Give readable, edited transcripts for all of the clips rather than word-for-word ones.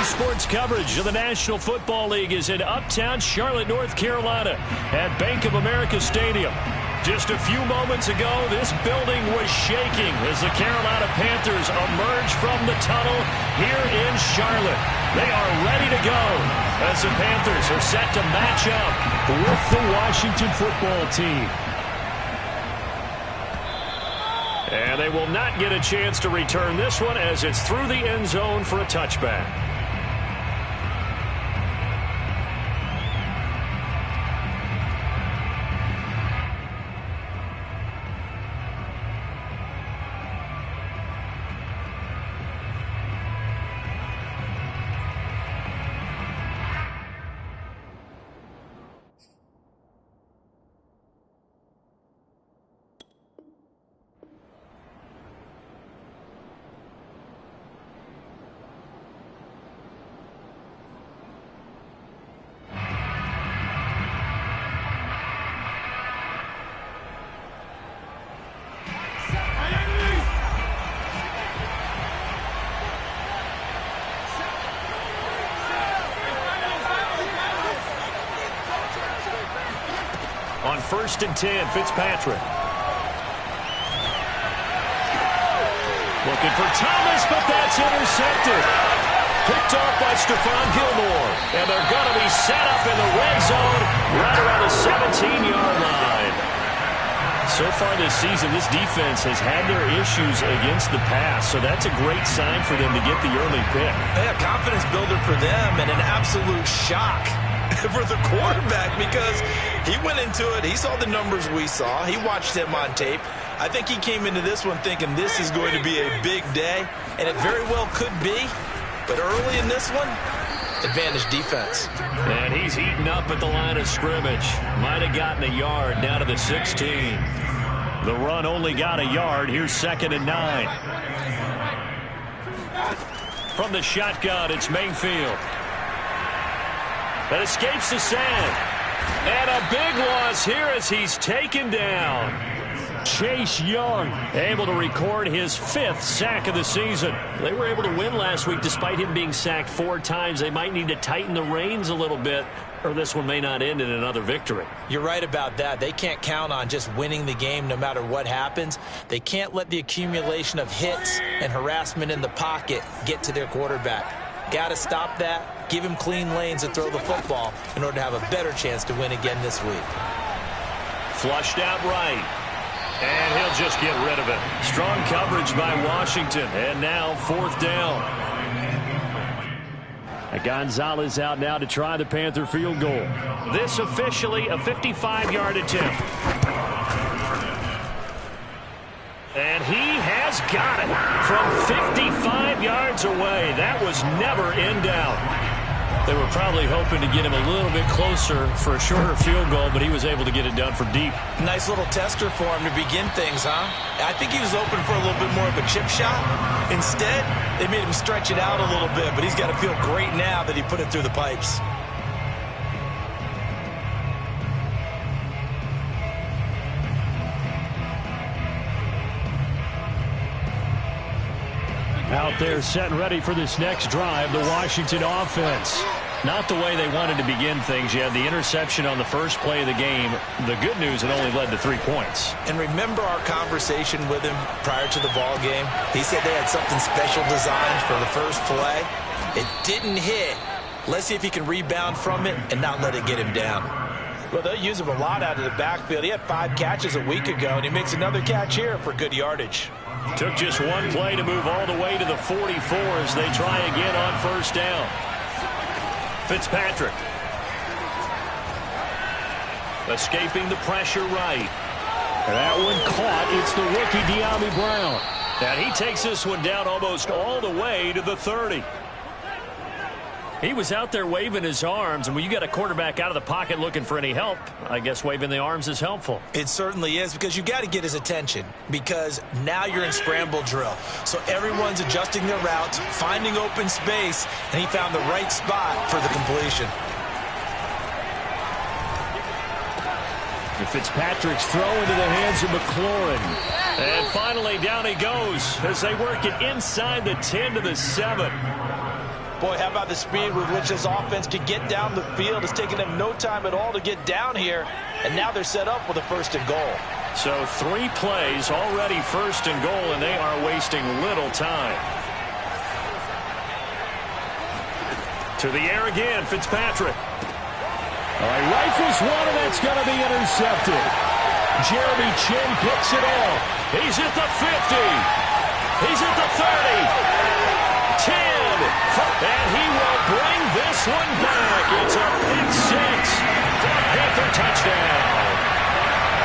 Sports coverage of the National Football League is in uptown Charlotte, North Carolina at Bank of America Stadium. Just a few moments ago, this building was shaking as the Carolina Panthers emerge from the tunnel here in Charlotte. They are ready to go as the Panthers are set to match up with the Washington football team. And they will not get a chance to return this one as it's through the end zone for a touchback. On 1st and 10, Fitzpatrick. Looking for Thomas, but that's intercepted. Picked off by Stephon Gilmore. And they're going to be set up in the red zone right around the 17-yard line. So far this season, this defense has had their issues against the pass, so that's a great sign for them to get the early pick. Yeah, confidence builder for them and an absolute shock for the quarterback because he went into it. He saw the numbers we saw. He watched him on tape. I think he came into this one thinking this is going to be a big day, and it very well could be. But early in this one, advantage defense. And he's heating up at the line of scrimmage. Might have gotten a yard down to the 16. The run only got a yard. Here's 2nd and 9. From the shotgun, it's Mayfield. That escapes the sand. And a big loss here as he's taken down. Chase Young able to record his 5th sack of the season. They were able to win last week despite him being sacked 4 times. They might need to tighten the reins a little bit, or this one may not end in another victory. You're right about that. They can't count on just winning the game no matter what happens. They can't let the accumulation of hits and harassment in the pocket get to their quarterback. Got to stop that, give him clean lanes to throw the football in order to have a better chance to win again this week. Flushed out right. And he'll just get rid of it. Strong coverage by Washington. And now 4th down. Gonzalez out now to try the Panther field goal. This officially a 55-yard attempt. And he has got it from 55 yards away. That was never in doubt. They were probably hoping to get him a little bit closer for a shorter field goal, but he was able to get it done from deep. Nice little tester for him to begin things, huh? I think he was open for a little bit more of a chip shot. Instead, they made him stretch it out a little bit, but he's got to feel great now that he put it through the pipes. Out there set and ready for this next drive, the Washington offense. Not the way they wanted to begin things. You had the interception on the first play of the game. The good news, it only led to 3 points. And remember our conversation with him prior to the ball game? He said they had something special designed for the first play. It didn't hit. Let's see if he can rebound from it and not let it get him down. Well, they'll use him a lot out of the backfield. He had 5 catches a week ago, and he makes another catch here for good yardage. Took just one play to move all the way to the 44 as they try again on 1st down. Fitzpatrick. Escaping the pressure right. That one caught. It's the rookie De'Ami Brown. And he takes this one down almost all the way to the 30. He was out there waving his arms, and when you got a quarterback out of the pocket looking for any help, I guess waving the arms is helpful. It certainly is, because you got to get his attention, because now you're in scramble drill. So everyone's adjusting their routes, finding open space, and he found the right spot for the completion. Fitzpatrick's throw into the hands of McLaurin. And finally down he goes as they work it inside the 10 to the 7. Boy, how about the speed with which this offense could get down the field? It's taken them no time at all to get down here, and now they're set up with a 1st and goal. So 3 plays already 1st and goal, and they are wasting little time. To the air again, Fitzpatrick. He rifles one, and that's going to be intercepted. Jeremy Chin picks it off. He's at the 50. He's at the 30. 10. And he will bring this one back. It's a pick 6 for a Panther touchdown.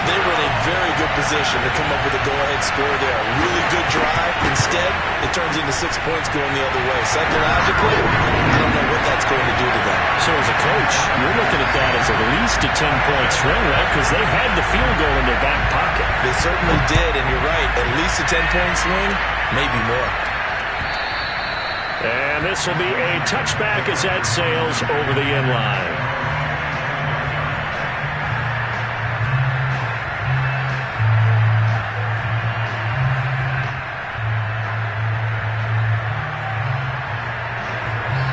They were in a very good position to come up with a go-ahead score there. A really good drive. Instead, it turns into 6 points going the other way. Psychologically, I don't know what that's going to do to them. So as a coach, you're looking at that as at least a 10-point swing, right? Because they had the field goal in their back pocket. They certainly did, and you're right. At least a 10-point swing, maybe more. And this will be a touchback as that sails over the end line.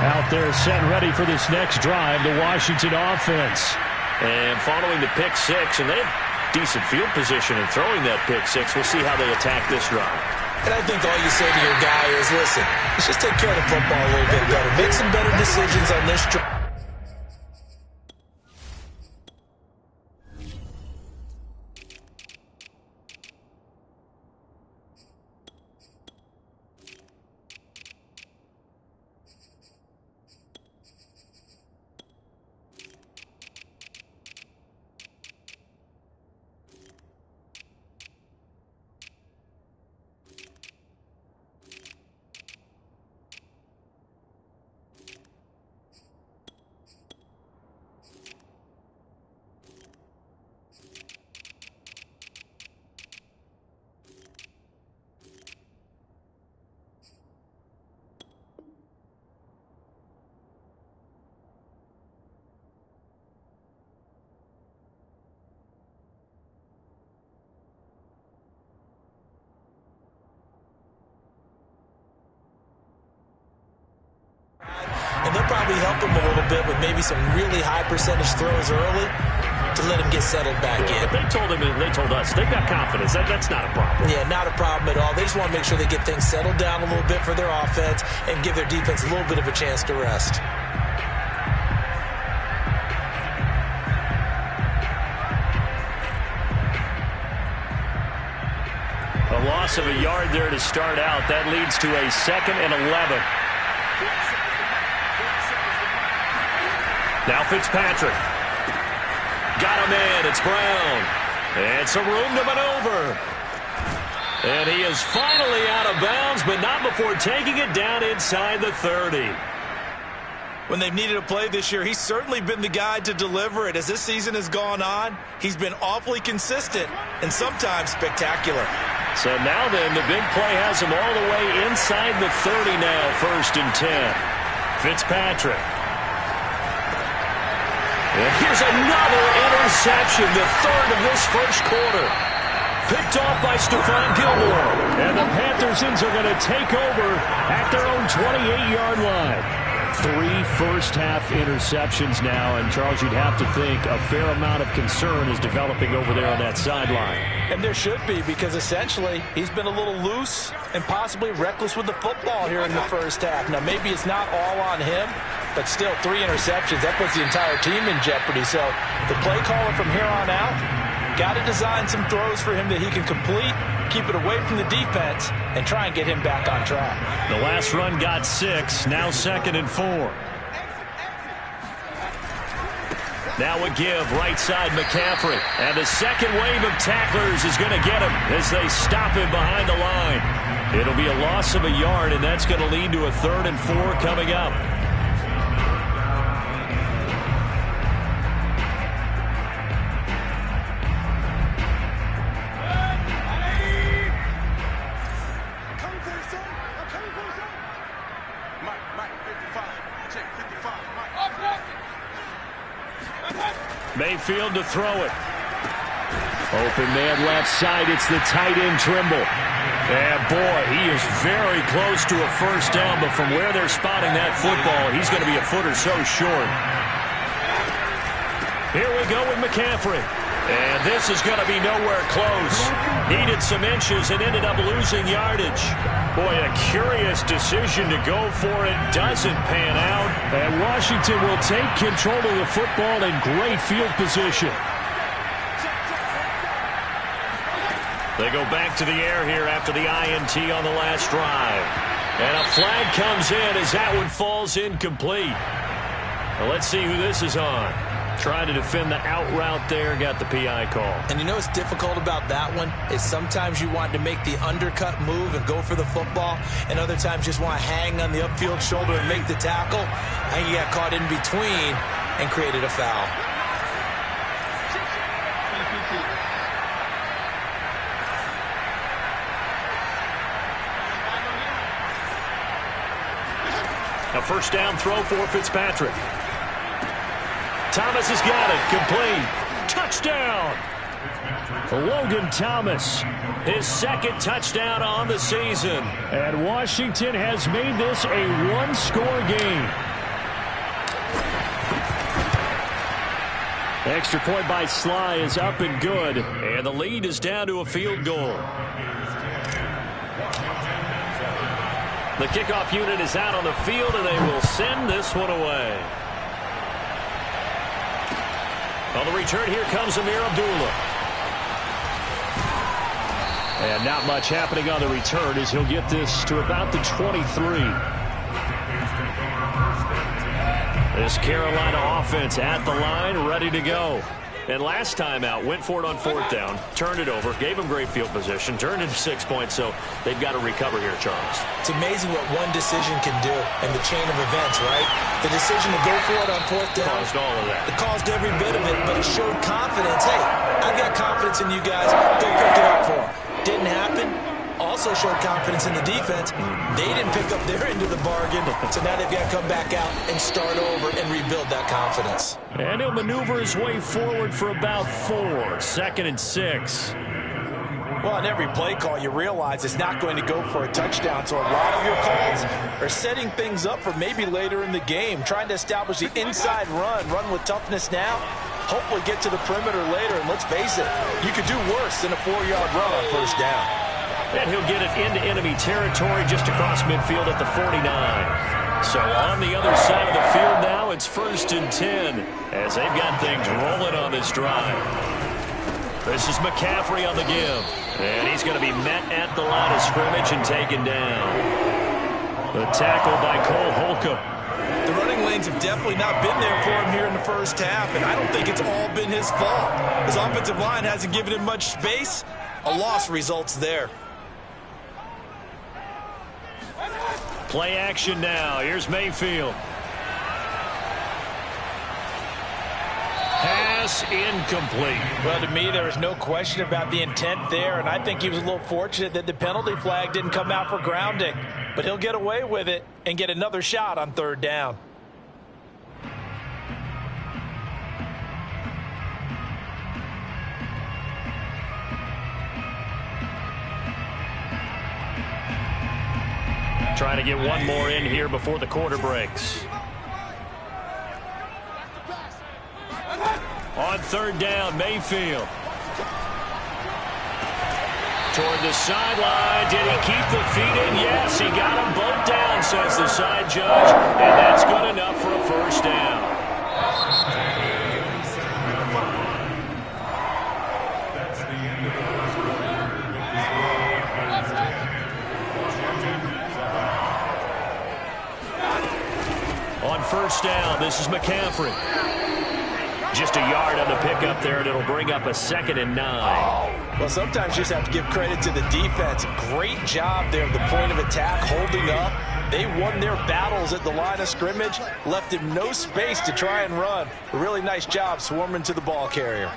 Out there set and ready for this next drive, the Washington offense. And following the pick 6, and they have decent field position in throwing that pick 6. We'll see how they attack this drive. And I think all you say to your guy is, listen, let's just take care of the football a little bit better. Make some better decisions on this drive. And they'll probably help him a little bit with maybe some really high percentage throws early to let him get settled back in. But they told him, and they told us, they've got confidence. That's not a problem. Yeah, not a problem at all. They just want to make sure they get things settled down a little bit for their offense and give their defense a little bit of a chance to rest. A loss of a yard there to start out. That leads to a 2nd and 11. Now Fitzpatrick. Got him in. It's Brown. And some room to maneuver. And he is finally out of bounds, but not before taking it down inside the 30. When they've needed a play this year, he's certainly been the guy to deliver it. As this season has gone on, he's been awfully consistent and sometimes spectacular. So now then, the big play has him all the way inside the 30 now, 1st and 10. Fitzpatrick. And here's another interception, the 3rd of this 1st quarter. Picked off by Stephon Gilmore. And the Panthersons are going to take over at their own 28-yard line. 3 first-half interceptions now, and Charles, you'd have to think a fair amount of concern is developing over there on that sideline. And there should be, because essentially he's been a little loose and possibly reckless with the football here in the first half. Now, maybe it's not all on him, but still 3 interceptions. That puts the entire team in jeopardy. So the play caller from here on out got to design some throws for him that he can complete, keep it away from the defense, and try and get him back on track. The last run got 6, now 2nd and 4. Now a give, right side McCaffrey. And the second wave of tacklers is going to get him as they stop him behind the line. It'll be a loss of a yard, and that's going to lead to a 3rd and 4 coming up. Mayfield to throw it. Open man left side. It's the tight end Trimble. And boy, he is very close to a first down, but from where they're spotting that football, he's going to be a foot or so short. Here we go with McCaffrey. And this is going to be nowhere close. Needed some inches and ended up losing yardage. Boy, a curious decision to go for it. Doesn't pan out. And Washington will take control of the football in great field position. They go back to the air here after the INT on the last drive. And a flag comes in as that one falls incomplete. Well, let's see who this is on. Trying to defend the out route there, got the PI call. And you know what's difficult about that one is sometimes you want to make the undercut move and go for the football, and other times just want to hang on the upfield shoulder and make the tackle. I think he got caught in between and created a foul. A first down throw for Fitzpatrick. Thomas has got it. Complete. Touchdown. Logan Thomas, his second touchdown on the season. And Washington has made this a one-score game. Extra point by Sly is up and good. And the lead is down to a field goal. The kickoff unit is out on the field, and they will send this one away. On the return, here comes Amir Abdullah. And not much happening on the return as he'll get this to about the 23. This Carolina offense at the line, ready to go. And last time out, went for it on fourth down, turned it over, gave them great field position, turned into 6 points, so they've got to recover here, Charles. It's amazing what one decision can do in the chain of events, right? The decision to go for it on fourth down. Caused all of that. It caused every bit of it, but it showed confidence. Hey, I've got confidence in you guys. Go pick it up for them. Didn't happen. Also showed confidence in the defense. They didn't pick up their end of the bargain, so now they've got to come back out and start over and rebuild that confidence. And he'll maneuver his way forward for about 4. 2nd and 6. Well, on every play call, you realize it's not going to go for a touchdown, so a lot of your calls are setting things up for maybe later in the game, trying to establish the inside run with toughness now, hopefully get to the perimeter later, and let's face it, you could do worse than a 4-yard run on first down. And he'll get it into enemy territory just across midfield at the 49. So on the other side of the field now, it's 1st and 10 as they've got things rolling on this drive. This is McCaffrey on the give. And he's going to be met at the line of scrimmage and taken down. The tackle by Cole Holcomb. The running lanes have definitely not been there for him here in the first half, and I don't think it's all been his fault. His offensive line hasn't given him much space. A loss results there. Play action now. Here's Mayfield. Pass incomplete. Well, to me, there is no question about the intent there, and I think he was a little fortunate that the penalty flag didn't come out for grounding. But he'll get away with it and get another shot on 3rd down. Trying to get one more in here before the quarter breaks. On 3rd down, Mayfield. Toward the sideline. Did he keep the feet in? Yes, he got them both down, says the side judge. And that's good enough for a first down. On 1st down, this is McCaffrey. Just a yard on the pickup there, and it'll bring up a 2nd and 9. Well, sometimes you just have to give credit to the defense. Great job there at the point of attack, holding up. They won their battles at the line of scrimmage, left him no space to try and run. A really nice job swarming to the ball carrier.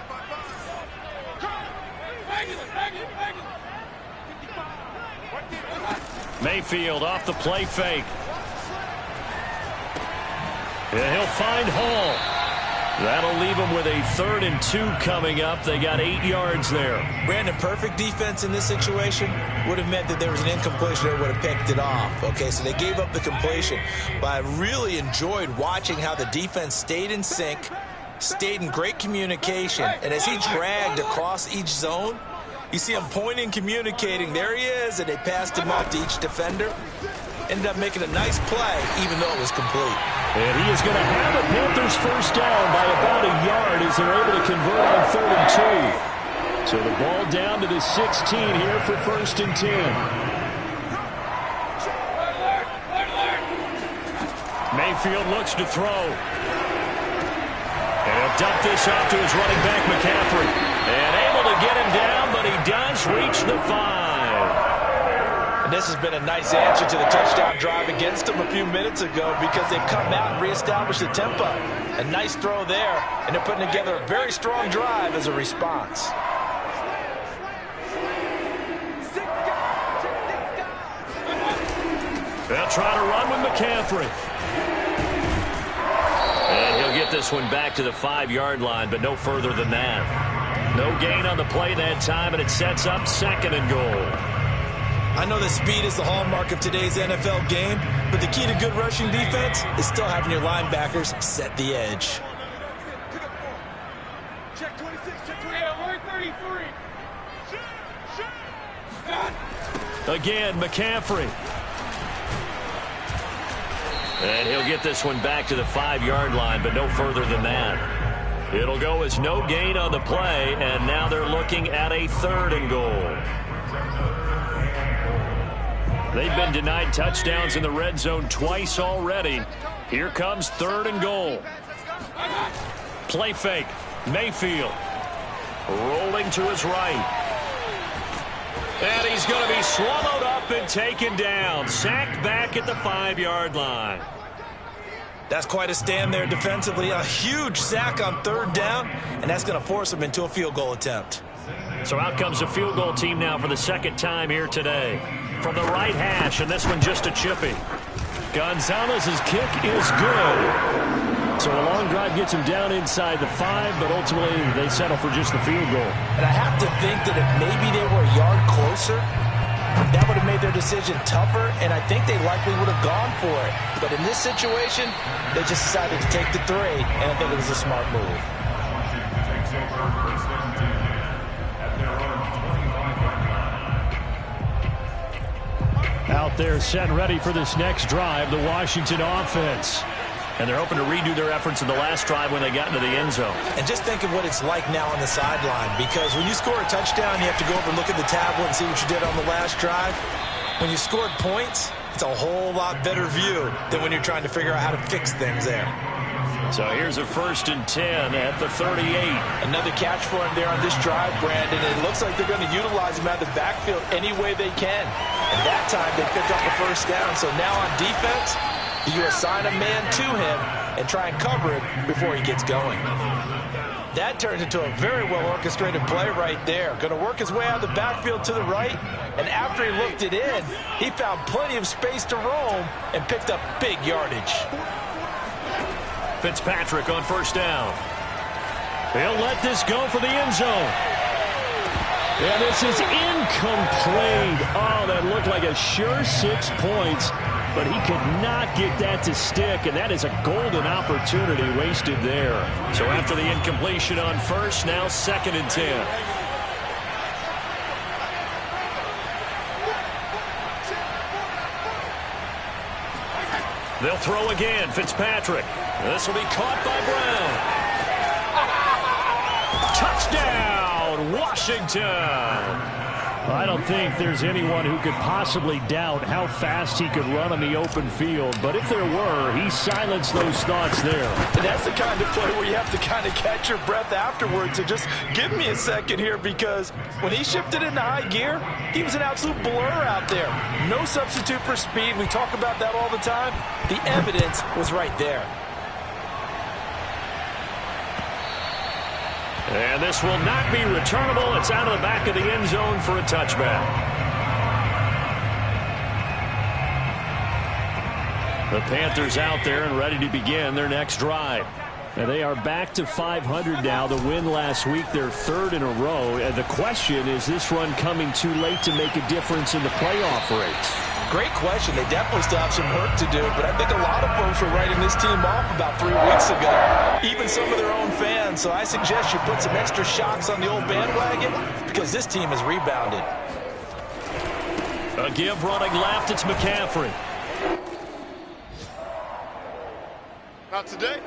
Mayfield off the play fake. And he'll find Hall. That'll leave them with a 3rd and 2 coming up. They got 8 yards there. Brandon, perfect defense in this situation would have meant that there was an incompletion. They would have picked it off. Okay, so they gave up the completion. But I really enjoyed watching how the defense stayed in sync, stayed in great communication. And as he dragged across each zone, you see him pointing, communicating. There he is, and they passed him off to each defender. Ended up making a nice play, even though it was complete. And he is going to have a Panthers first down by about a yard as they're able to convert on 3rd and 2. So the ball down to the 16 here for 1st and 10. Mayfield looks to throw. And he'll dump this off to his running back, McCaffrey. And able to get him down, but he does reach the 5. And this has been a nice answer to the touchdown drive against them a few minutes ago because they've come out and reestablished the tempo. A nice throw there, and they're putting together a very strong drive as a response. They'll try to run with McCaffrey. And he'll get this one back to the 5-yard line, but no further than that. No gain on the play that time, and it sets up 2nd and goal. I know that speed is the hallmark of today's NFL game, but the key to good rushing defense is still having your linebackers set the edge. Check 26, check 33. Again, McCaffrey. And he'll get this one back to the 5-yard line, but no further than that. It'll go as no gain on the play, and now they're looking at a 3rd and goal. They've been denied touchdowns in the red zone twice already. Here comes 3rd and goal. Play fake. Mayfield rolling to his right. And he's going to be swallowed up and taken down. Sacked back at the 5-yard line. That's quite a stand there defensively. A huge sack on 3rd down, and that's going to force them into a field goal attempt. So out comes the field goal team now for the 2nd time here today. From the right hash, and this one just a chippy. Gonzalez's kick is good. So a long drive gets him down inside the 5, but ultimately they settle for just the field goal. And I have to think that if maybe they were a yard closer, that would have made their decision tougher, and I think they likely would have gone for it. But in this situation, they just decided to take the 3, and I think it was a smart move. Out there set and ready for this next drive, the Washington offense. And they're hoping to redo their efforts in the last drive when they got into the end zone. And just think of what it's like now on the sideline, because when you score a touchdown, you have to go over and look at the tablet and see what you did on the last drive. When you scored points, it's a whole lot better view than when you're trying to figure out how to fix things there. So here's a 1st and 10 at the 38. Another catch for him there on this drive, Brandon. It looks like they're going to utilize him out of the backfield any way they can. And that time they picked up the 1st down. So now on defense, you assign a man to him and try and cover it before he gets going. That turns into a very well-orchestrated play right there. Going to work his way out of the backfield to the right. And after he looked it in, he found plenty of space to roam and picked up big yardage. Fitzpatrick on 1st down. He'll let this go for the end zone. And this is incomplete. Oh, that looked like a sure 6 points, but he could not get that to stick, and that is a golden opportunity wasted there. So after the incompletion on 1st, now 2nd and 10. They'll throw again. Fitzpatrick. This will be caught by Brown. Touchdown, Washington. I don't think there's anyone who could possibly doubt how fast he could run on the open field. But if there were, he silenced those thoughts there. And that's the kind of play where you have to kind of catch your breath afterwards. So just give me a second here, because when he shifted into high gear, he was an absolute blur out there. No substitute for speed. We talk about that all the time. The evidence was right there. And this will not be returnable. It's out of the back of the end zone for a touchback. The Panthers out there and ready to begin their next drive. And they are back to 500 now. The win last week, their third in a row. And the question is this run coming too late to make a difference in the playoff race? Great question. They definitely still have some work to do, but I think a lot of folks were writing this team off about 3 weeks ago, even some of their own fans. So I suggest you put some extra shocks on the old bandwagon because this team has rebounded. A give running left. It's McCaffrey. Not today.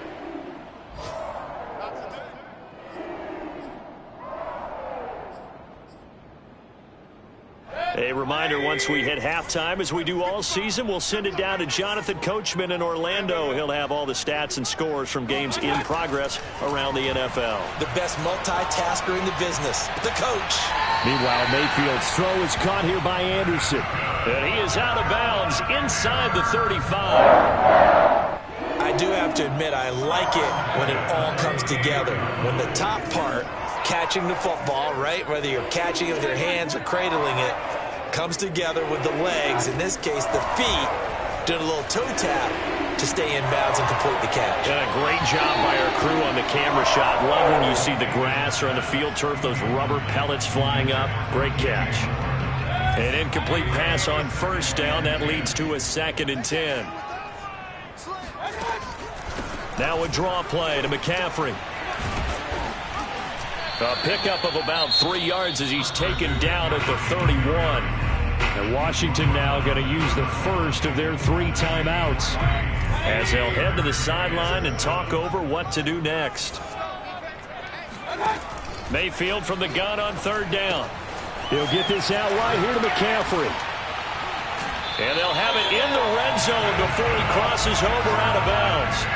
A reminder, once we hit halftime, as we do all season, we'll send it down to Jonathan Coachman in Orlando. He'll have all the stats and scores from games in progress around the NFL. The best multitasker in the business, the coach. Meanwhile, Mayfield's throw is caught here by Anderson. And he is out of bounds inside the 35. I do have to admit, I like it when it all comes together. When the top part, catching the football, right, whether you're catching it with your hands or cradling it, comes together with the legs, in this case the feet, doing a little toe tap to stay in bounds and complete the catch. And a great job by our crew on the camera shot. Love when you see the grass or on the field turf, those rubber pellets flying up. Great catch. An incomplete pass on first down. That leads to a 2nd and 10. Now a draw play to McCaffrey. A pickup of about 3 yards as he's taken down at the 31. And Washington now going to use the first of their 3 timeouts as they'll head to the sideline and talk over what to do next. Mayfield from the gun on 3rd down. He'll get this out wide here to McCaffrey. And they'll have it in the red zone before he crosses over out of bounds.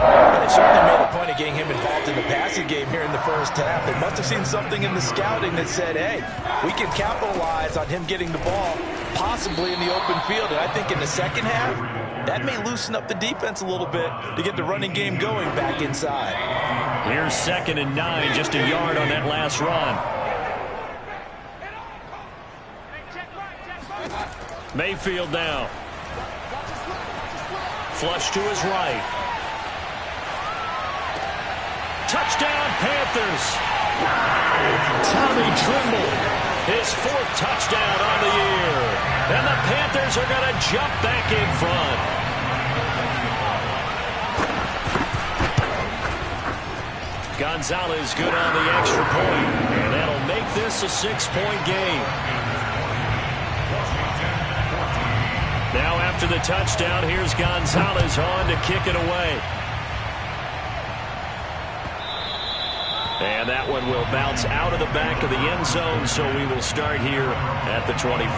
They certainly made a point of getting him involved in the passing game here in the first half. They must have seen something in the scouting that said, hey, we can capitalize on him getting the ball, possibly in the open field. And I think in the second half, that may loosen up the defense a little bit to get the running game going back inside. Here's 2nd and 9, just a yard on that last run. Mayfield now. Flush to his right. Touchdown, Panthers. Tommy Tremble, his 4th touchdown on the year. And the Panthers are going to jump back in front. Gonzalez good on the extra point. And that'll make this a 6-point game. Now after the touchdown, here's Gonzalez on to kick it away. And that one will bounce out of the back of the end zone, so we will start here at the 25.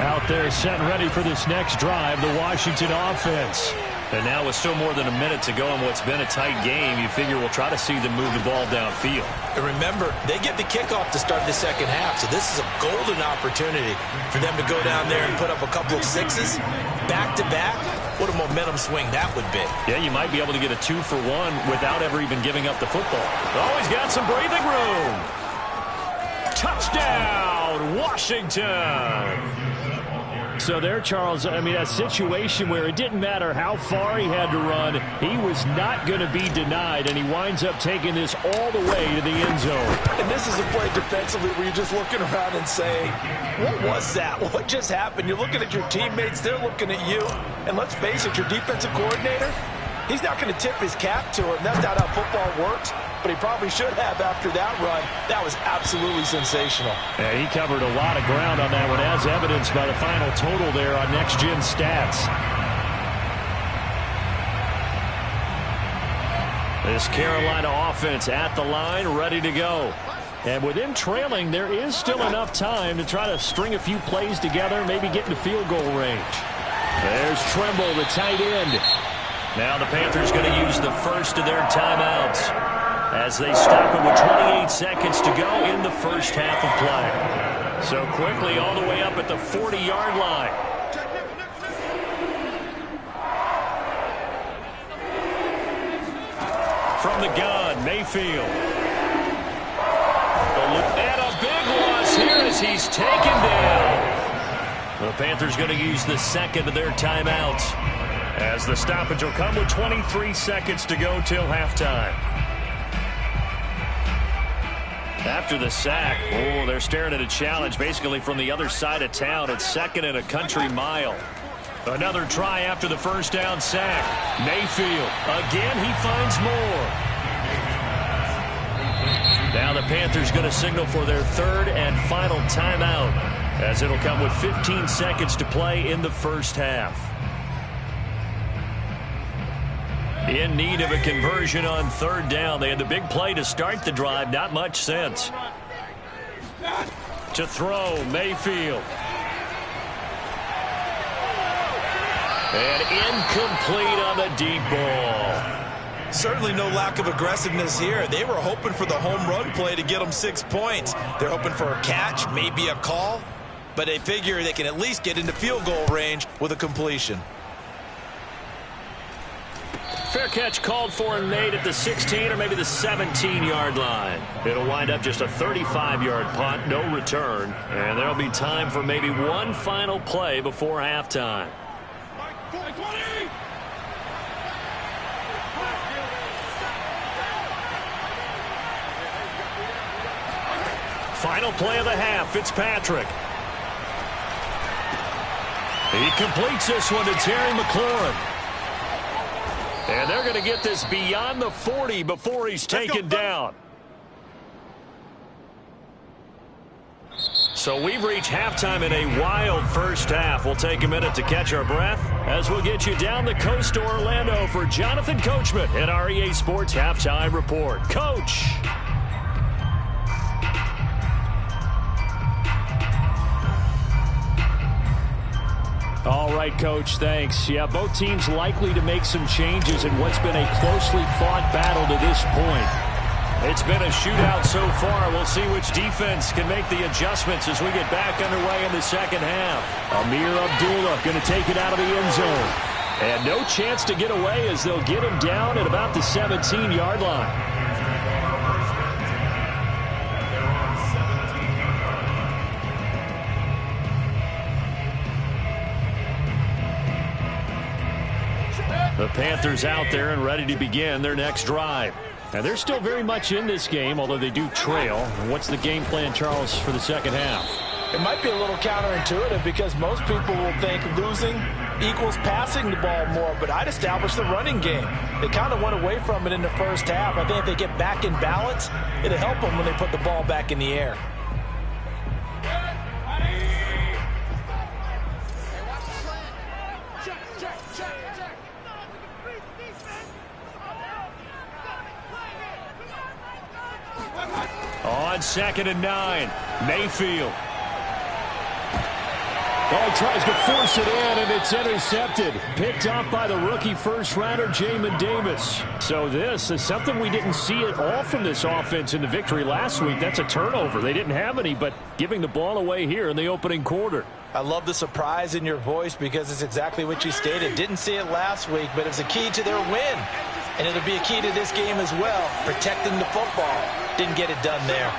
Out there set and ready for this next drive, the Washington offense. And now with still more than a minute to go in what's been a tight game, you figure we'll try to see them move the ball downfield. And remember, they get the kickoff to start the second half, so this is a golden opportunity for them to go down there and put up a couple of 6s back-to-back. What a momentum swing that would be. Yeah, you might be able to get a 2-for-1 without ever even giving up the football. Always got some breathing room. Touchdown, Washington. So there, Charles, I mean, a situation where it didn't matter how far he had to run, he was not going to be denied, and he winds up taking this all the way to the end zone. And this is a play defensively where you're just looking around and saying, what was that? What just happened? You're looking at your teammates, they're looking at you, and let's face it, your defensive coordinator, he's not going to tip his cap to him. That's not how football works, but he probably should have after that run. That was absolutely sensational. Yeah, he covered a lot of ground on that one, as evidenced by the final total there on Next Gen Stats. This Carolina offense at the line, ready to go. And with them trailing, there is still enough time to try to string a few plays together, maybe get into field goal range. There's Tremble, the tight end. Now the Panthers going to use the first of their timeouts as they stop it with 28 seconds to go in the first half of play. So quickly all the way up at the 40-yard line. From the gun, Mayfield. And a big loss here as he's taken down. The Panthers going to use the second of their timeouts. as the stoppage will come with 23 seconds to go till halftime. After the sack, they're staring at a challenge basically from the other side of town. It's second and a country mile. Another try after the first down sack. Mayfield, again he finds more. Now the Panthers going to signal for their third and final timeout, as it'll come with 15 seconds to play in the first half. In need of a conversion on third down. They had the big play to start the drive. Not much sense. To throw, Mayfield. And incomplete on the deep ball. Certainly no lack of aggressiveness here. They were hoping for the home run play to get them 6 points. They're hoping for a catch, maybe a call, but they figure they can at least get into field goal range with a completion. Fair catch called for and made at the 16 or maybe the 17-yard line. It'll wind up just a 35-yard punt, no return, and there'll be time for maybe one final play before halftime. Final play of the half, Fitzpatrick. He completes this one to Terry McLaurin. And they're going to get this beyond the 40 before he's taken down. So we've reached halftime in a wild first half. We'll take a minute to catch our breath as we'll get you down the coast to Orlando for Jonathan Coachman at our EA Sports Halftime Report. Coach. All right, Coach, thanks. Yeah, both teams likely to make some changes in what's been a closely fought battle to this point. It's been a shootout so far. We'll see which defense can make the adjustments as we get back underway in the second half. Amir Abdullah going to take it out of the end zone. And no chance to get away as they'll get him down at about the 17-yard line. The Panthers out there and ready to begin their next drive. And they're still very much in this game, although they do trail. What's the game plan, Charles, for the second half? It might be a little counterintuitive because most people will think losing equals passing the ball more, but I'd establish the running game. They kind of went away from it in the first half. I think if they get back in balance, it'll help them when they put the ball back in the air. On 2nd and 9, Mayfield. Oh, he tries to force it in, and it's intercepted. Picked up by the rookie first-rounder, Jamin Davis. So this is something we didn't see at all from this offense in the victory last week. That's a turnover. They didn't have any, but giving the ball away here in the opening quarter. I love the surprise in your voice because it's exactly what you stated. Didn't see it last week, but it's a key to their win. And it'll be a key to this game as well, protecting the football. Didn't get it done there.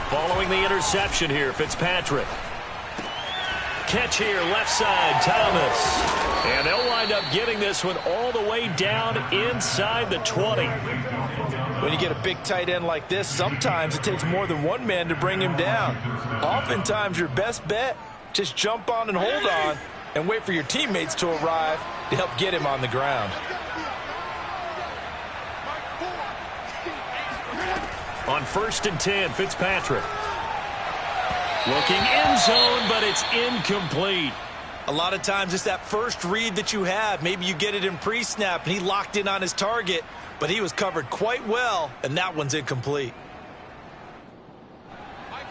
Following the interception here, Fitzpatrick. Catch here, left side, Thomas. And they'll wind up getting this one all the way down inside the 20. When you get a big tight end like this, sometimes it takes more than one man to bring him down. Oftentimes, your best bet, just jump on and hold on and wait for your teammates to arrive to help get him on the ground. On 1st and 10, Fitzpatrick. Looking end zone, but it's incomplete. A lot of times it's that first read that you have. Maybe you get it in pre-snap, and he locked in on his target, but he was covered quite well, and that one's incomplete.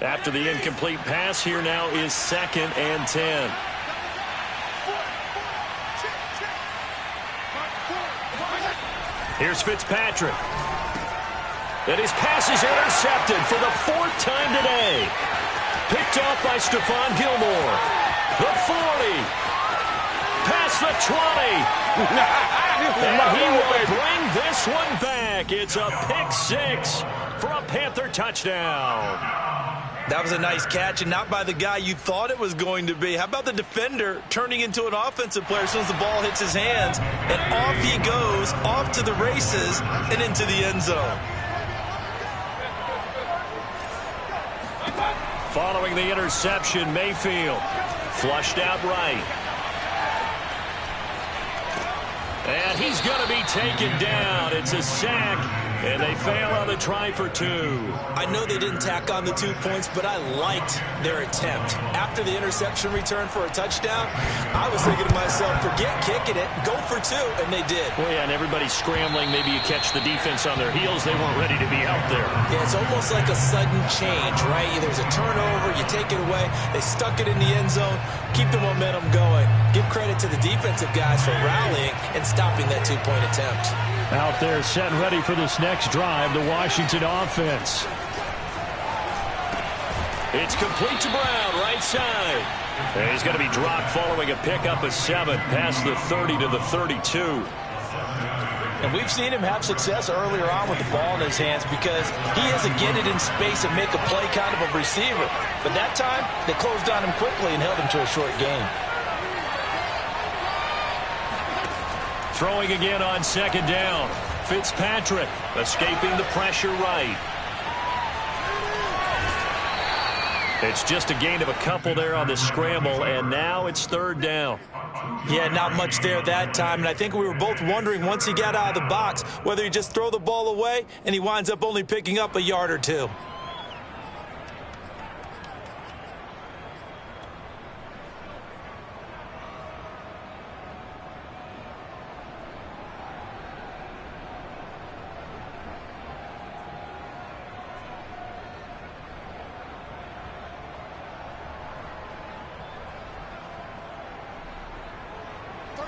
After the incomplete pass, here now is 2nd and 10. Here's Fitzpatrick. And his pass is intercepted for the 4th time today. Picked off by Stephon Gilmore. The 40. Past the 20. And he will bring this one back. It's a pick 6 for a Panther touchdown. That was a nice catch, and not by the guy you thought it was going to be. How about the defender turning into an offensive player as soon as the ball hits his hands, and off he goes, off to the races, and into the end zone. Following the interception, Mayfield flushed out right. And he's going to be taken down. It's a sack, and they fail on the try for 2. I know they didn't tack on the 2 points, but I liked their attempt. After the interception return for a touchdown, I was thinking to myself, forget kicking it, go for 2, and they did. Well, yeah, and everybody's scrambling. Maybe you catch the defense on their heels. They weren't ready to be out there. Yeah, it's almost like a sudden change, right? There's a turnover, you take it away, they stuck it in the end zone, keep the momentum going. Give credit to the defensive guys for rallying and stopping that 2-point attempt. Out there set and ready for this next drive, the Washington offense. It's complete to Brown, right side. And he's going to be dropped following a pickup of 7 past the 30 to the 32. And we've seen him have success earlier on with the ball in his hands because he has to get it in space and make a play kind of a receiver. But that time, they closed on him quickly and held him to a short gain. Throwing again on 2nd down. Fitzpatrick escaping the pressure right. It's just a gain of a couple there on the scramble, and now it's 3rd down. Yeah, not much there that time, and I think we were both wondering once he got out of the box whether he just throw the ball away, and he winds up only picking up a yard or 2.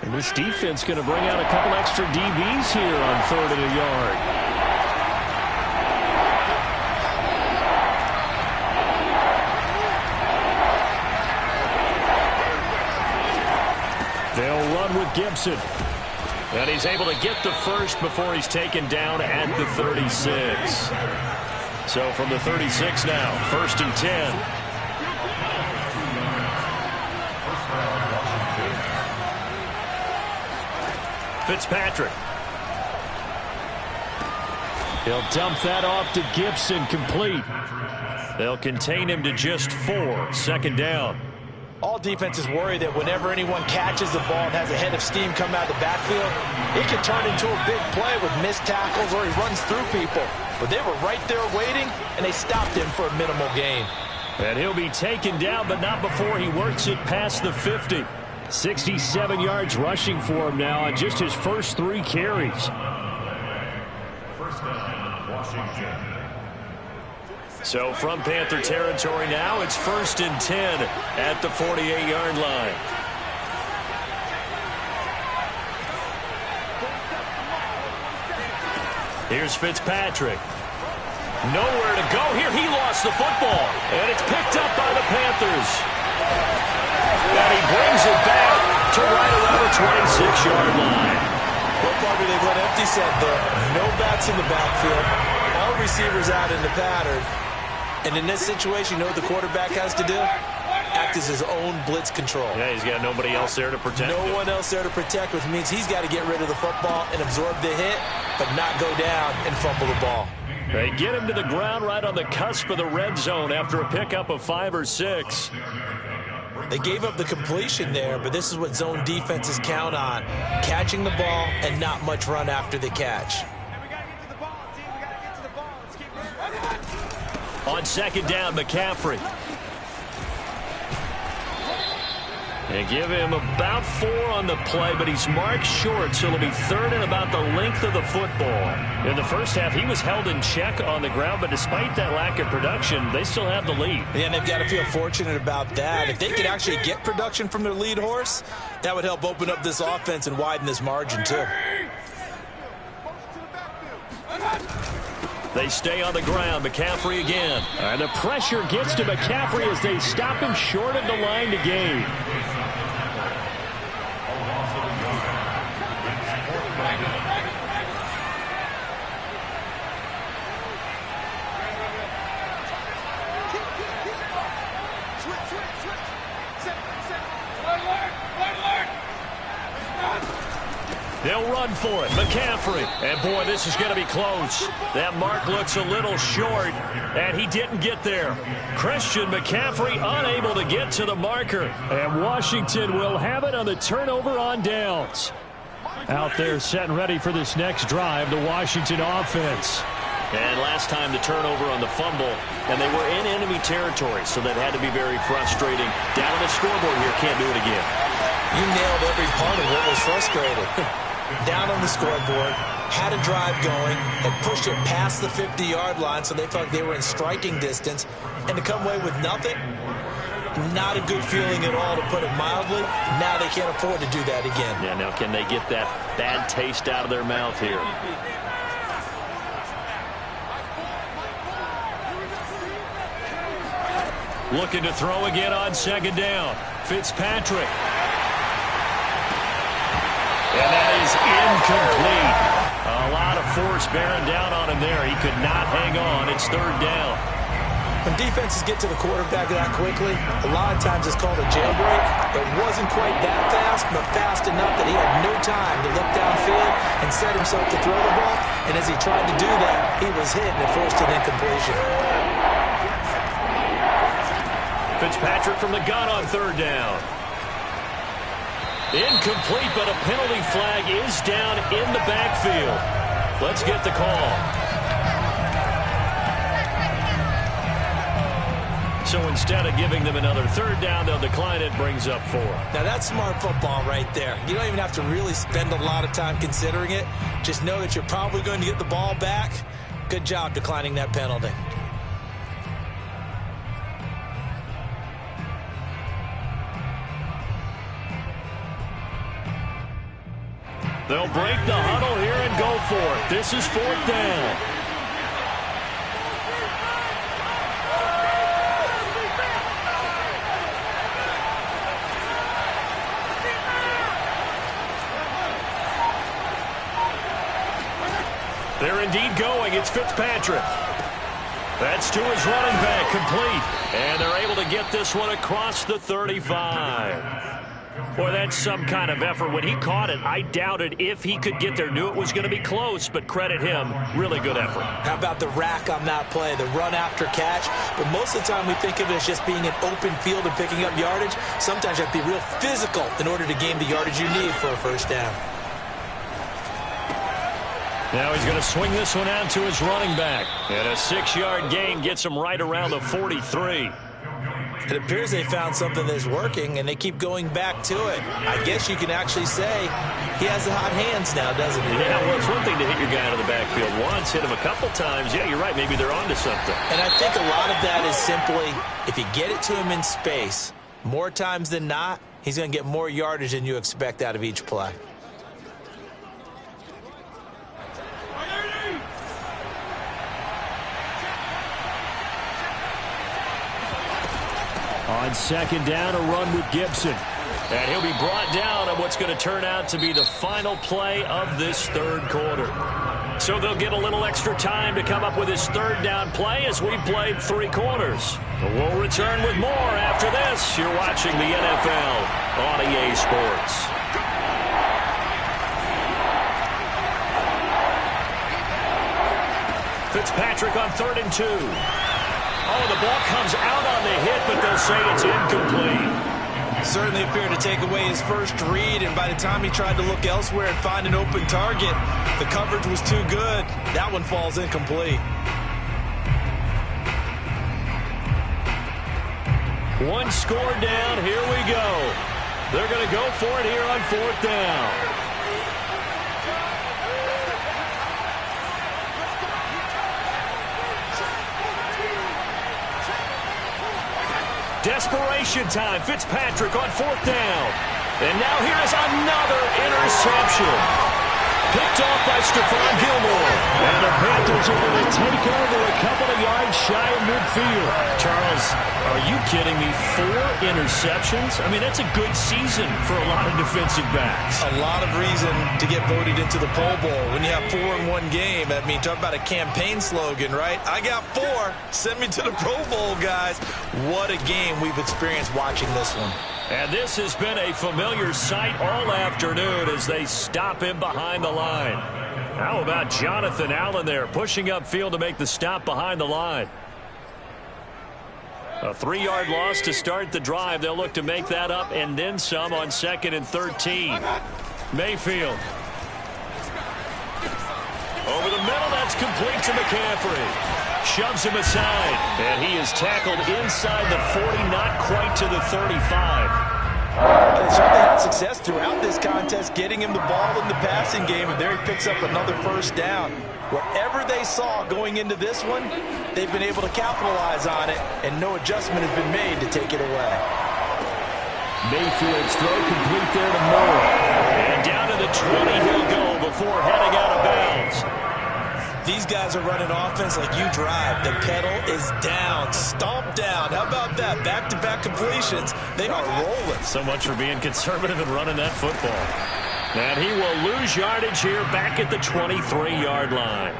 And this defense going to bring out a couple extra DBs here on 3rd and a yard. They'll run with Gibson. And he's able to get the first before he's taken down at the 36. So from the 36 now, 1st and 10. Fitzpatrick. He'll dump that off to Gibson, complete. They'll contain him to just 4. 2nd down. All defenses worry that whenever anyone catches the ball and has a head of steam come out of the backfield, it can turn into a big play with missed tackles or he runs through people. But they were right there waiting, and they stopped him for a minimal gain. And he'll be taken down, but not before he works it past the 50. 67 yards rushing for him now on just his first 3 carries. First down, Washington. So from Panther territory now, it's 1st and 10 at the 48-yard line. Here's Fitzpatrick. Nowhere to go here. He lost the football, and it's picked up by the Panthers. And he brings it back to right around the 26-yard line. What part do they run empty set there? No backs in the backfield. All receivers out in the pattern. And in this situation, you know what the quarterback has to do? Act as his own blitz control. Yeah, he's got nobody else there to protect him. No one else there to protect, which means he's got to get rid of the football and absorb the hit, but not go down and fumble the ball. They get him to the ground right on the cusp of the red zone after a pickup of 5 or 6. They gave up the completion there, but this is what zone defenses count on. Catching the ball and not much run after the catch. On 2nd down, McCaffrey. They give him about 4 on the play, but he's marked short, so it'll be 3rd and about the length of the football. In the first half, he was held in check on the ground, but despite that lack of production, they still have the lead. And they've got to feel fortunate about that. If they could actually get production from their lead horse, that would help open up this offense and widen this margin, too. They stay on the ground. McCaffrey again. And the pressure gets to McCaffrey as they stop him short of the line to gain. They'll run for it. McCaffrey. And, boy, this is going to be close. That mark looks a little short, and he didn't get there. Christian McCaffrey unable to get to the marker. And Washington will have it on the turnover on downs. Out there set and ready for this next drive, the Washington offense. And last time the turnover on the fumble, and they were in enemy territory, so that had to be very frustrating. Down on the scoreboard here, can't do it again. You nailed every part of what was frustrating. Down on the scoreboard, had a drive going, and pushed it past the 50-yard line, so they felt like they were in striking distance, and to come away with nothing, not a good feeling at all, to put it mildly. Now they can't afford to do that again. Yeah, now can they get that bad taste out of their mouth here? Looking to throw again on second down. Fitzpatrick. And that is incomplete. A lot of force bearing down on him there. He could not hang on. It's third down. When defenses get to the quarterback that quickly, a lot of times it's called a jailbreak. It wasn't quite that fast, but fast enough that he had no time to look downfield and set himself to throw the ball. And as he tried to do that, he was hit and it forced an incompletion. Fitzpatrick from the gun on third down. Incomplete, but a penalty flag is down in the backfield. Let's get the call. So instead of giving them another third down, they'll decline it, brings up 4. Now that's smart football right there. You don't even have to really spend a lot of time considering it. Just know that you're probably going to get the ball back. Good job declining that penalty. They'll break the huddle here and go for it. This is fourth down. They're indeed going. It's Fitzpatrick. That's to his running back, complete. And they're able to get this one across the 35. Boy, that's some kind of effort. When he caught it, I doubted if he could get there. Knew it was going to be close, but credit him. Really good effort. How about the rack on that play, the run after catch? But most of the time we think of it as just being an open field and picking up yardage. Sometimes you have to be real physical in order to gain the yardage you need for a first down. Now he's going to swing this one out to his running back. And a 6-yard gain gets him right around the 43. It appears they found something that's working, and they keep going back to it. I guess you can actually say he has the hot hands now, doesn't he? Yeah, well, it's one thing to hit your guy out of the backfield once, hit him a couple times. Yeah, you're right. Maybe they're onto something. And I think a lot of that is simply if you get it to him in space, more times than not, he's going to get more yardage than you expect out of each play. On second down, a run with Gibson. And he'll be brought down on what's going to turn out to be the final play of this third quarter. So they'll get a little extra time to come up with his third down play as we've played 3 quarters. We'll return with more after this. You're watching the NFL on EA Sports. Fitzpatrick on 3rd and 2. Oh, the ball comes out on the hit, but they'll say it's incomplete. Certainly appeared to take away his first read, and by the time he tried to look elsewhere and find an open target, the coverage was too good. That one falls incomplete. One score down. Here we go. They're going to go for it here on 4th down. Desperation time. Fitzpatrick on 4th down. And now here is another interception. Picked off by Stephon Gilmore. And the Panthers are going to take over a couple of yards shy of midfield. Charles, are Are you kidding me? 4 interceptions? I mean, that's a good season for a lot of defensive backs. A lot of reason to get voted into the Pro Bowl. When you have 4 in one game, I mean, talk about a campaign slogan, right? I got 4. Send me to the Pro Bowl, guys. What a game we've experienced watching this one. And this has been a familiar sight all afternoon as they stop him behind the line. How about Jonathan Allen there pushing upfield to make the stop behind the line? A 3-yard loss to start the drive. They'll look to make that up and then some on 2nd and 13. Mayfield. Over the middle, that's complete to McCaffrey. Shoves him aside, and he is tackled inside the 40, not quite to the 35. They certainly had success throughout this contest getting him the ball in the passing game, and there he picks up another first down. Whatever they saw going into this one, they've been able to capitalize on it, and no adjustment has been made to take it away. Mayfield's throw complete there to Moore. And down to the 20 he'll go before heading out of bounds. These guys are running offense like you drive. The pedal is down, stomped down. How about that? Back-to-back completions. They are rolling. So much for being conservative and running that football. And he will lose yardage here back at the 23-yard line.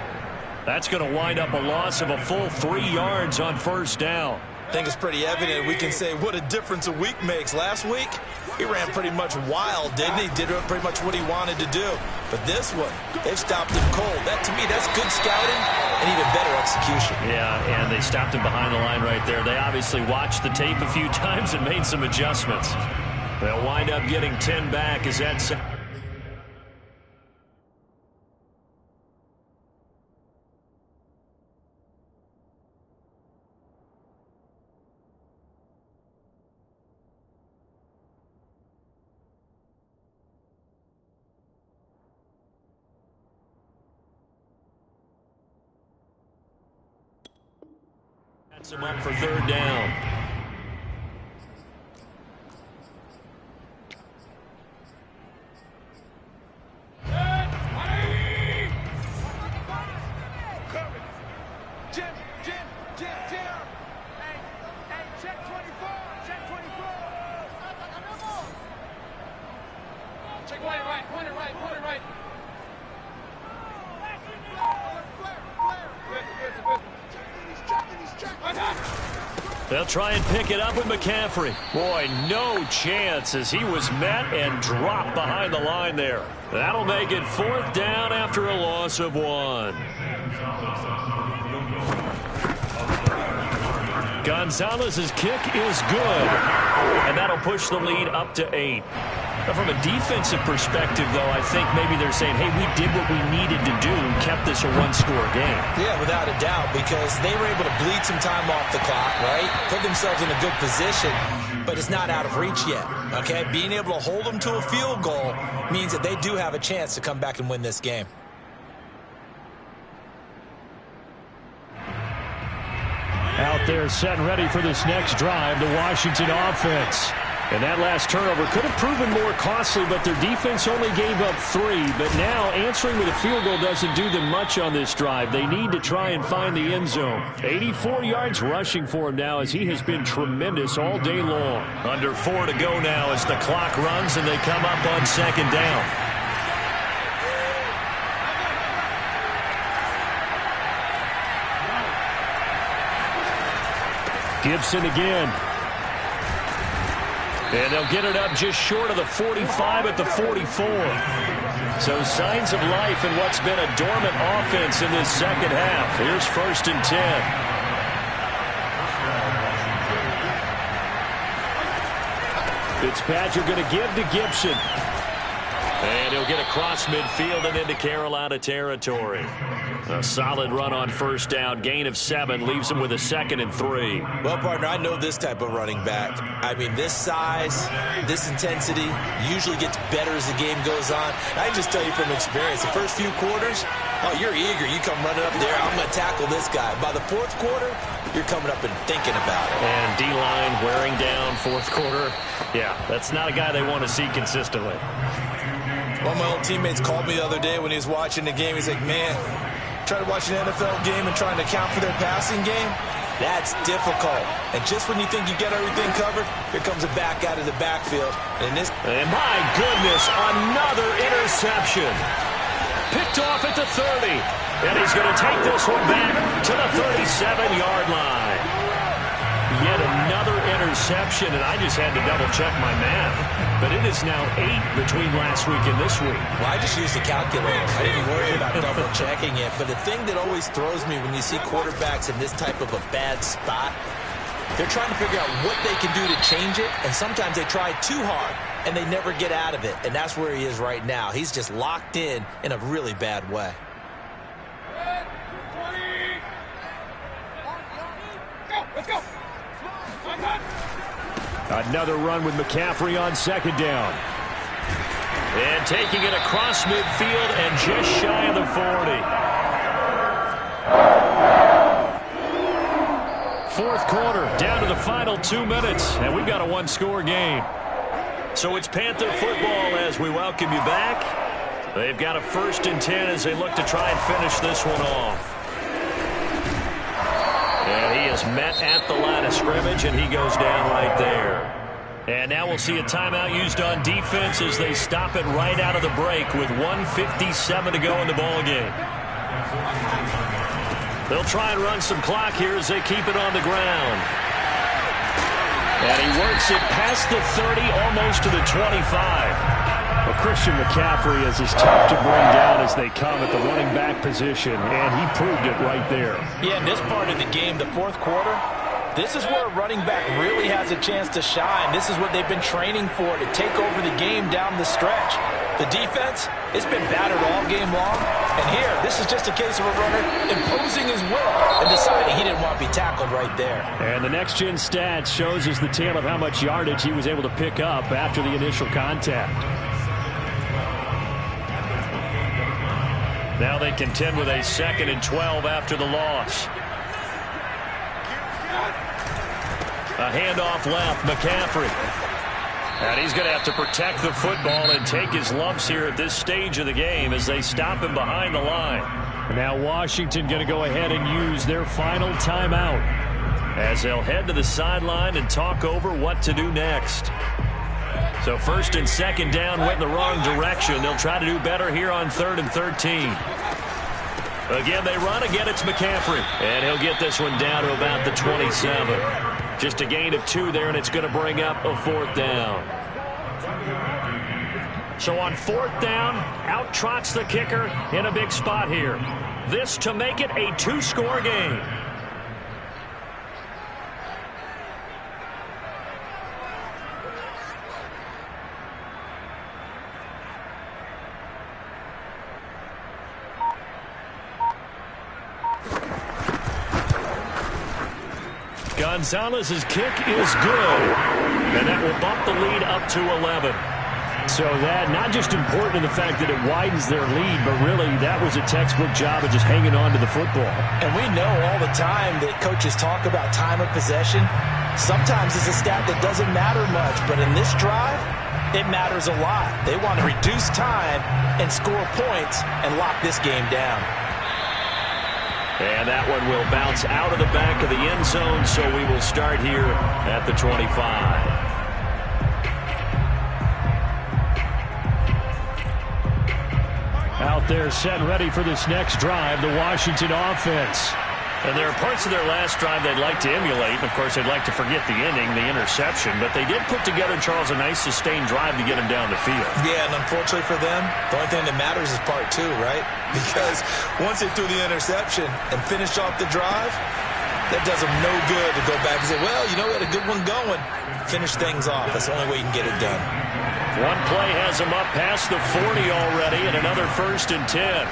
That's going to wind up a loss of a full 3 yards on first down. I think it's pretty evident. We can say what a difference a week makes. Last week, he ran pretty much wild, didn't he? Did pretty much what he wanted to do. But this one, they've stopped him cold. That, to me, that's good scouting and even better execution. Yeah, and they stopped him behind the line right there. They obviously watched the tape a few times and made some adjustments. They'll wind up getting 10 back as that's... Sets him up for 3rd down. They'll try and pick it up with McCaffrey. Boy, no chance as he was met and dropped behind the line there. That'll make it 4th down after a loss of 1. Gonzalez's kick is good, and that'll push the lead up to 8. Now, from a defensive perspective, though, I think maybe they're saying, hey, we did what we needed to do and kept this a 1-score game. Yeah, without a doubt, because they were able to bleed some time off the clock, right? Put themselves in a good position, but it's not out of reach yet, okay? Being able to hold them to a field goal means that they do have a chance to come back and win this game. Out there set and ready for this next drive, the Washington offense. And that last turnover could have proven more costly, but their defense only gave up 3. But now answering with a field goal doesn't do them much on this drive. They need to try and find the end zone. 84 yards rushing for him now as he has been tremendous all day long. Under 4 to go now as the clock runs and they come up on 2nd down. Gibson again. And they'll get it up just short of the 45 at the 44. So signs of life in what's been a dormant offense in this second half. Here's 1st and 10. Fitzpatrick going to give to Gibson. And he'll get across midfield and into Carolina territory. A solid run on 1st down. Gain of 7 leaves him with a 2nd and 3. Well, partner, I know this type of running back. I mean, this size, this intensity usually gets better as the game goes on. And I can just tell you from experience, the first few quarters, oh, you're eager. You come running up there, I'm going to tackle this guy. By the 4th quarter, you're coming up and thinking about it. And D-line wearing down 4th quarter. Yeah, that's not a guy they want to see consistently. One of my old teammates called me the other day when he was watching the game. He's like, man, trying to watch an NFL game and trying to account for their passing game, That's difficult. And just when you think you get everything covered, here comes a back out of the backfield. And my goodness, another interception. Picked off at the 30. And he's going to take this one back to the 37-yard line. Yet another interception, and I just had to double-check my math. But it is now 8 between last week and this week. Well, I just used the calculator. I didn't worry about double-checking it. But the thing that always throws me when you see quarterbacks in this type of a bad spot, they're trying to figure out what they can do to change it, and sometimes they try too hard, and they never get out of it. And that's where he is right now. He's just locked in a really bad way. Let's go. Another run with McCaffrey on second down. And taking it across midfield and just shy of the 40. Fourth quarter, down to the final 2 minutes, and we've got a one-score game. So it's Panther football as we welcome you back. They've got a 1st and 10 as they look to try and finish this one off. And he is met at the line of scrimmage, and he goes down right there. And now we'll see a timeout used on defense as they stop it right out of the break with 1:57 to go in the ball game. They'll try and run some clock here as they keep it on the ground. And he works it past the 30, almost to the 25. Well, Christian McCaffrey is as tough to bring down as they come at the running back position, and he proved it right there. Yeah, in this part of the game, the fourth quarter, this is where a running back really has a chance to shine. This is what they've been training for, to take over the game down the stretch. The defense, it's been battered all game long. And here, this is just a case of a runner imposing his will and deciding he didn't want to be tackled right there. And the next-gen stats shows us the tale of how much yardage he was able to pick up after the initial contact. Now they contend with a 2nd and 12 after the loss. A handoff left, McCaffrey. And he's going to have to protect the football and take his lumps here at this stage of the game as they stop him behind the line. Now Washington going to go ahead and use their final timeout as they'll head to the sideline and talk over what to do next. So 1st and 2nd down went in the wrong direction. They'll try to do better here on 3rd and 13. Again, they run. Again, it's McCaffrey. And he'll get this one down to about the 27. Just a gain of 2 there, and it's going to bring up a 4th down. So on 4th down, out trots the kicker in a big spot here. This to make it a 2-score game. Gonzalez's kick is good, and that will bump the lead up to 11. So that not just important in the fact that it widens their lead, but really that was a textbook job of just hanging on to the football. And we know all the time that coaches talk about time of possession. Sometimes it's a stat that doesn't matter much, but in this drive, it matters a lot. They want to reduce time and score points and lock this game down. And that one will bounce out of the back of the end zone, so we will start here at the 25. Out there set ready for this next drive, the Washington offense. And there are parts of their last drive they'd like to emulate. Of course, they'd like to forget the ending, the interception. But they did put together, Charles, a nice sustained drive to get them down the field. Yeah, and unfortunately for them, the only thing that matters is part 2, right? Because once they threw the interception and finished off the drive, that does them no good to go back and say, well, you know, we had a good one going. Finish things off. That's the only way you can get it done. One play has them up past the 40 already, and another 1st and 10.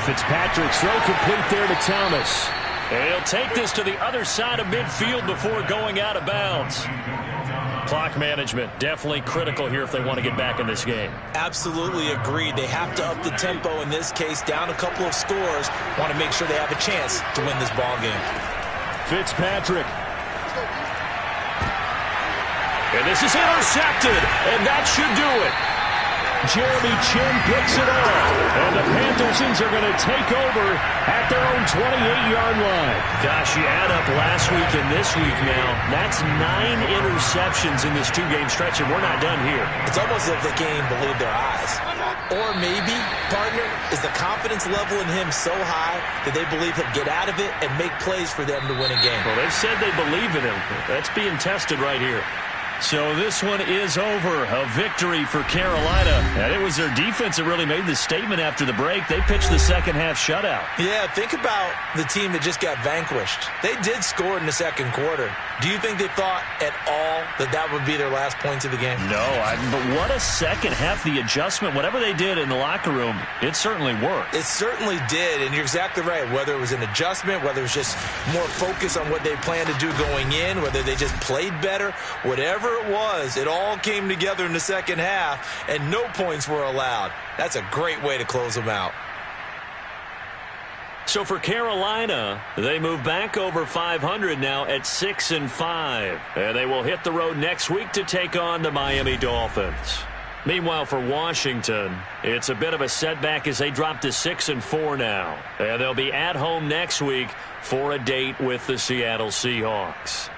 Fitzpatrick's throw complete there to Thomas. And he'll take this to the other side of midfield before going out of bounds. Clock management definitely critical here if they want to get back in this game. Absolutely agreed. They have to up the tempo in this case, down a couple of scores. Want to make sure they have a chance to win this ball game. Fitzpatrick. And this is intercepted, and that should do it. Jeremy Chin picks it off. And the Panthersons are going to take over at their own 28-yard line. Gosh, you add up last week and this week now. That's 9 interceptions in this two-game stretch, and we're not done here. It's almost as if they can't even believe their eyes. Or maybe, partner, is the confidence level in him so high that they believe he'll get out of it and make plays for them to win a game. Well, they've said they believe in him. That's being tested right here. So this one is over. A victory for Carolina. And it was their defense that really made the statement after the break. They pitched the second-half shutout. Yeah, think about the team that just got vanquished. They did score in the second quarter. Do you think they thought at all that that would be their last points of the game? No, but what a second half. The adjustment, whatever they did in the locker room, it certainly worked. It certainly did, and you're exactly right. Whether it was an adjustment, whether it was just more focus on what they planned to do going in, whether they just played better, whatever it was, it all came together in the second half, and no points were allowed. That's a great way to close them out. So for Carolina, they move back over 500 now at 6-5. And they will hit the road next week to take on the Miami Dolphins. Meanwhile, for Washington, it's a bit of a setback as they drop to 6-4 now. And they'll be at home next week for a date with the Seattle Seahawks.